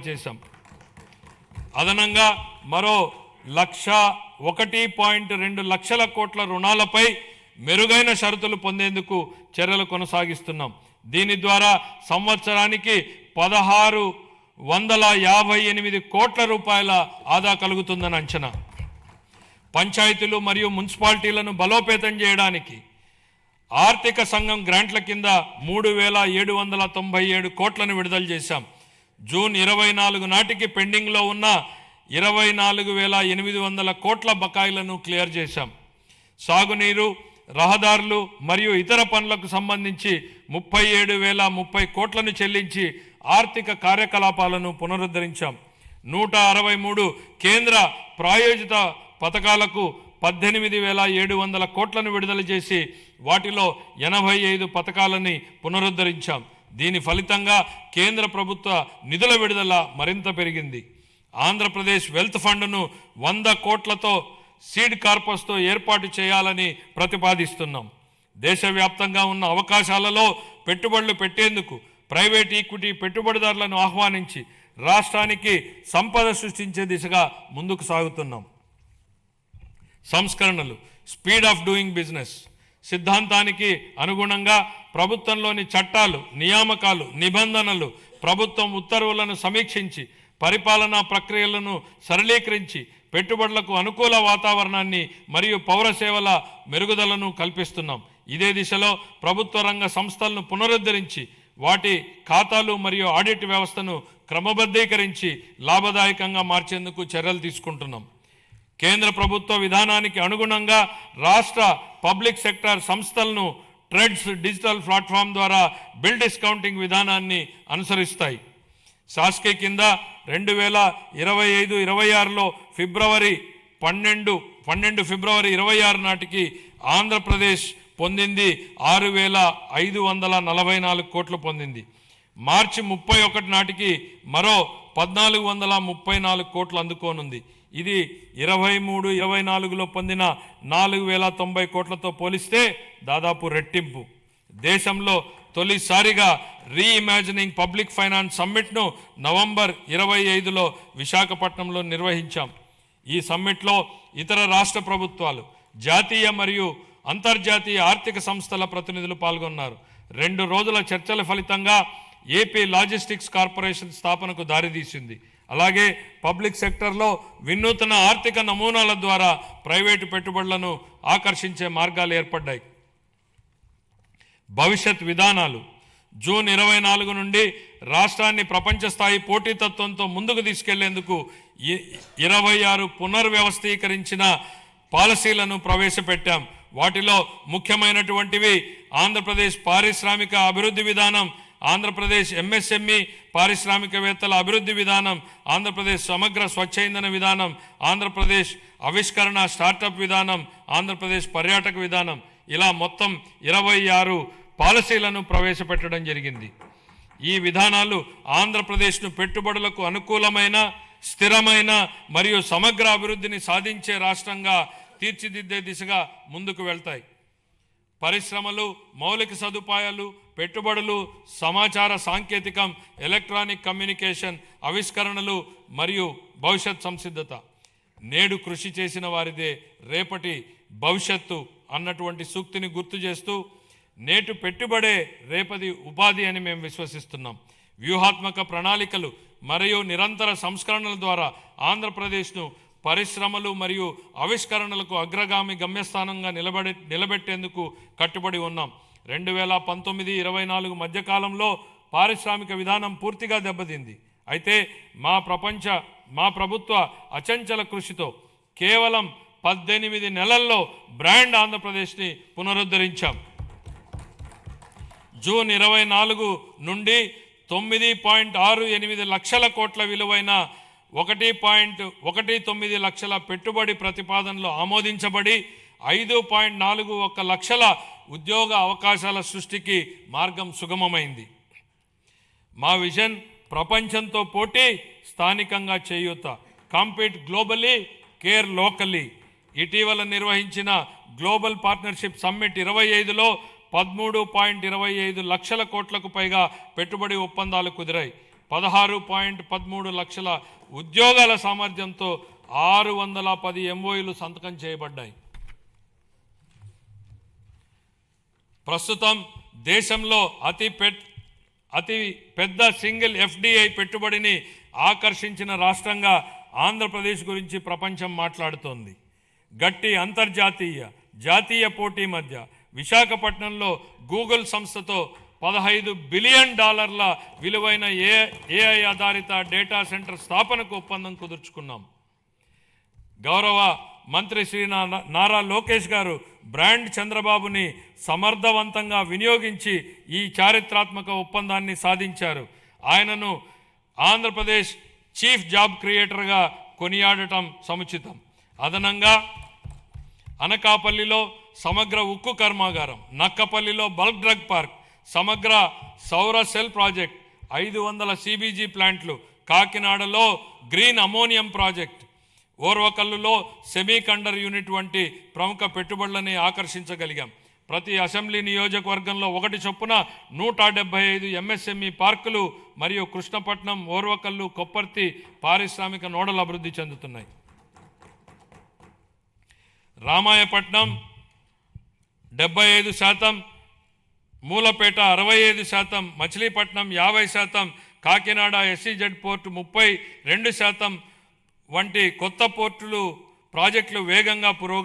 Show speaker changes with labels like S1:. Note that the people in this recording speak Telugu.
S1: చేశాం. అదనంగా మరో 1.2 లక్షల కోట్ల రుణాలపై మెరుగైన షరతులు పొందేందుకు చర్యలు కొనసాగిస్తున్నాం. దీని ద్వారా సంవత్సరానికి 1658 కోట్ల రూపాయల ఆదా కలుగుతుందని అంచనా. పంచాయతీలు మరియు మున్సిపాలిటీలను బలోపేతం చేయడానికి ఆర్థిక సంఘం గ్రాంట్ల కింద 3797 కోట్లను విడుదల చేశాం. జూన్ 24 నాటికి పెండింగ్లో ఉన్న 24,800 కోట్ల బకాయిలను క్లియర్ చేశాం. సాగునీరు, రహదారులు మరియు ఇతర పనులకు సంబంధించి 37,030 కోట్లను చెల్లించి ఆర్థిక కార్యకలాపాలను పునరుద్ధరించాం. 163 కేంద్ర ప్రాయోజిత పథకాలకు 18,700 కోట్లను విడుదల చేసి వాటిలో 85 పథకాలని పునరుద్ధరించాం. దీని ఫలితంగా కేంద్ర ప్రభుత్వ నిధుల విడుదల మరింత పెరిగింది. ఆంధ్రప్రదేశ్ వెల్త్ ఫండ్ను 100 కోట్లతో సీడ్ కార్పస్తో ఏర్పాటు చేయాలని ప్రతిపాదిస్తున్నాం. దేశవ్యాప్తంగా ఉన్న అవకాశాలలో పెట్టుబడులు పెట్టేందుకు ప్రైవేట్ ఈక్విటీ పెట్టుబడిదారులను ఆహ్వానించి రాష్ట్రానికి సంపద సృష్టించే దిశగా ముందుకు సాగుతున్నాం. సంస్కరణలు, స్పీడ్ ఆఫ్ డూయింగ్ బిజినెస్ సిద్ధాంతానికి అనుగుణంగా ప్రభుత్వంలోని చట్టాలు, నియామకాలు, నిబంధనలు, ప్రభుత్వం ఉత్తర్వులను సమీక్షించి పరిపాలనా ప్రక్రియలను సరళీకరించి పెట్టుబడులకు అనుకూల వాతావరణాన్ని మరియు పౌర సేవల మెరుగుదలను కల్పిస్తున్నాం. ఇదే దిశలో ప్రభుత్వ రంగ సంస్థలను పునరుద్ధరించి వాటి ఖాతాలు మరియు ఆడిట్ వ్యవస్థను క్రమబద్ధీకరించి లాభదాయకంగా మార్చేందుకు చర్యలు తీసుకుంటున్నాం. కేంద్ర ప్రభుత్వ విధానానికి అనుగుణంగా రాష్ట్ర పబ్లిక్ సెక్టార్ సంస్థలను ట్రెడ్స్ డిజిటల్ ప్లాట్ఫామ్ ద్వారా బిల్ డిస్కౌంటింగ్ విధానాన్ని అనుసరిస్తాయి. శాస్కీ కింద 2025-26లో ఫిబ్రవరి 26 నాటికి ఆంధ్రప్రదేశ్ పొందింది 6,544 కోట్లు పొందింది. మార్చి 31 నాటికి మరో 1,434 కోట్లు అందుకోనుంది. ఇది 23-24లో పొందిన 4,090 కోట్లతో పోలిస్తే దాదాపు రెట్టింపు. దేశంలో తొలిసారిగా రీఇమాజినింగ్ పబ్లిక్ ఫైనాన్స్ సమ్మిట్ను నవంబర్ 25లో విశాఖపట్నంలో నిర్వహించాం. ఈ సమ్మిట్లో ఇతర రాష్ట్ర ప్రభుత్వాలు, జాతీయ మరియు అంతర్జాతీయ ఆర్థిక సంస్థల ప్రతినిధులు పాల్గొన్నారు. 2 రోజుల చర్చల ఫలితంగా ఏపీ లాజిస్టిక్స్ కార్పొరేషన్ స్థాపనకు దారితీసింది. అలాగే పబ్లిక్ సెక్టర్లో వినూత్న ఆర్థిక నమూనాల ద్వారా ప్రైవేటు పెట్టుబడులను ఆకర్షించే మార్గాలు ఏర్పడ్డాయి. భవిష్యత్ విధానాలు జూన్ 24 నుండి రాష్ట్రాన్ని ప్రపంచ స్థాయి పోటీతత్వంతో ముందుకు తీసుకెళ్లేందుకు 26 పునర్వ్యవస్థీకరించిన పాలసీలను ప్రవేశపెట్టాం. వాటిలో ముఖ్యమైనటువంటివి ఆంధ్రప్రదేశ్ పారిశ్రామిక అభివృద్ధి విధానం, ఆంధ్రప్రదేశ్ ఎంఎస్ఎంఈ పారిశ్రామికవేత్తల అభివృద్ధి విధానం, ఆంధ్రప్రదేశ్ సమగ్ర స్వచ్ఛ ఇంధన విధానం, ఆంధ్రప్రదేశ్ ఆవిష్కరణ స్టార్టప్ విధానం, ఆంధ్రప్రదేశ్ పర్యాటక విధానం, ఇలా మొత్తం 26 పాలసీలను ప్రవేశపెట్టడం జరిగింది. ఈ విధానాలు ఆంధ్రప్రదేశ్ను పెట్టుబడులకు అనుకూలమైన, స్థిరమైన మరియు సమగ్ర అభివృద్ధిని సాధించే రాష్ట్రంగా తీర్చిదిద్దే దిశగా ముందుకు వెళ్తాయి. పరిశ్రమలు, మౌలిక సదుపాయాలు, పెట్టుబడులు, సమాచార సాంకేతికం, ఎలక్ట్రానిక్ కమ్యూనికేషన్, ఆవిష్కరణలు మరియు భవిష్యత్ సంసిద్ధత. నేడు కృషి చేసిన వారిదే రేపటి భవిష్యత్తు అన్నటువంటి సూక్తిని గుర్తు చేస్తూ నేటి పెట్టుబడే రేపటి ఉపాధి అని మేము విశ్వసిస్తున్నాం. వ్యూహాత్మక ప్రణాళికలు మరియు నిరంతర సంస్కరణల ద్వారా ఆంధ్రప్రదేశ్ను పరిశ్రమలు మరియు ఆవిష్కరణలకు అగ్రగామి గమ్యస్థానంగా నిలబెట్టేందుకు కట్టుబడి ఉన్నాం. 2019-24 మధ్యకాలంలో పారిశ్రామిక విధానం పూర్తిగా దెబ్బతింది. అయితే మా ప్రభుత్వ అచంచల కృషితో కేవలం 18 నెలల్లో బ్రాండ్ ఆంధ్రప్రదేశ్ని పునరుద్ధరించాం. జూన్ 24 నుండి 9.68 లక్షల కోట్ల విలువైన 1.19 లక్షల పెట్టుబడి ప్రతిపాదనలు ఆమోదించబడి 5.41 లక్షల ఉద్యోగ అవకాశాల సృష్టికి మార్గం సుగమమైంది. మా విజన్ ప్రపంచంతో పోటీ, స్థానికంగా చేయూత. Compete globally, care locally. ఇటీవల నిర్వహించిన గ్లోబల్ పార్ట్నర్షిప్ సమ్మిట్ 25లో 13.25 లక్షల కోట్లకు పైగా పెట్టుబడి ఒప్పందాలు కుదిరాయి. 16.13 లక్షల ఉద్యోగాల సామర్థ్యంతో 610 ఎంఓయూలు సంతకం చేయబడ్డాయి. ప్రస్తుతం దేశంలో అతి పెద్ద సింగిల్ ఎఫ్డిఐ పెట్టుబడిని ఆకర్షించిన రాష్ట్రంగా ఆంధ్రప్రదేశ్ గురించి ప్రపంచం మాట్లాడుతోంది. గట్టి అంతర్జాతీయ జాతీయ పోటీ మధ్య విశాఖపట్నంలో గూగుల్ సంస్థతో $15 బిలియన్ విలువైన ఏఐ ఆధారిత డేటా సెంటర్ స్థాపనకు ఒప్పందం కుదుర్చుకున్నాం. గౌరవ మంత్రి శ్రీ నారా లోకేష్ గారు బ్రాండ్ చంద్రబాబుని సమర్థవంతంగా వినియోగించి ఈ చారిత్రాత్మక ఒప్పందాన్ని సాధించారు. ఆయనను ఆంధ్రప్రదేశ్ చీఫ్ జాబ్ క్రియేటర్గా కొనియాడటం సముచితం. అదనంగా అనకాపల్లిలో సమగ్ర ఉక్కు కర్మాగారం, నక్కపల్లిలో బల్క్ డ్రగ్ పార్క్, సమగ్ర సౌర సెల్ ప్రాజెక్ట్, 500 సిబిజీ ప్లాంట్లు, కాకినాడలో గ్రీన్ అమోనియం ప్రాజెక్ట్, ఓర్వకల్లులో సెమీకండక్టర్ యూనిట్ వంటి ప్రముఖ పెట్టుబడులని ఆకర్షించగలిగాం. ప్రతి అసెంబ్లీ నియోజకవర్గంలో 1 చొప్పున 175 ఎంఎస్ఎంఈ పార్కులు మరియు కృష్ణపట్నం, ఓర్వకల్లు, కొప్పర్తి పారిశ్రామిక నోడలు అభివృద్ధి చెందుతున్నాయి. రామాయపట్నం 75%, మూలపేట 65%, మచిలీపట్నం 50%, కాకినాడ ఎస్సీజెడ్ పోర్టు 32% వంటి కొత్త పోర్టులు ప్రాజెక్టులు వేగంగా పురోగమిస్తున్నాయి.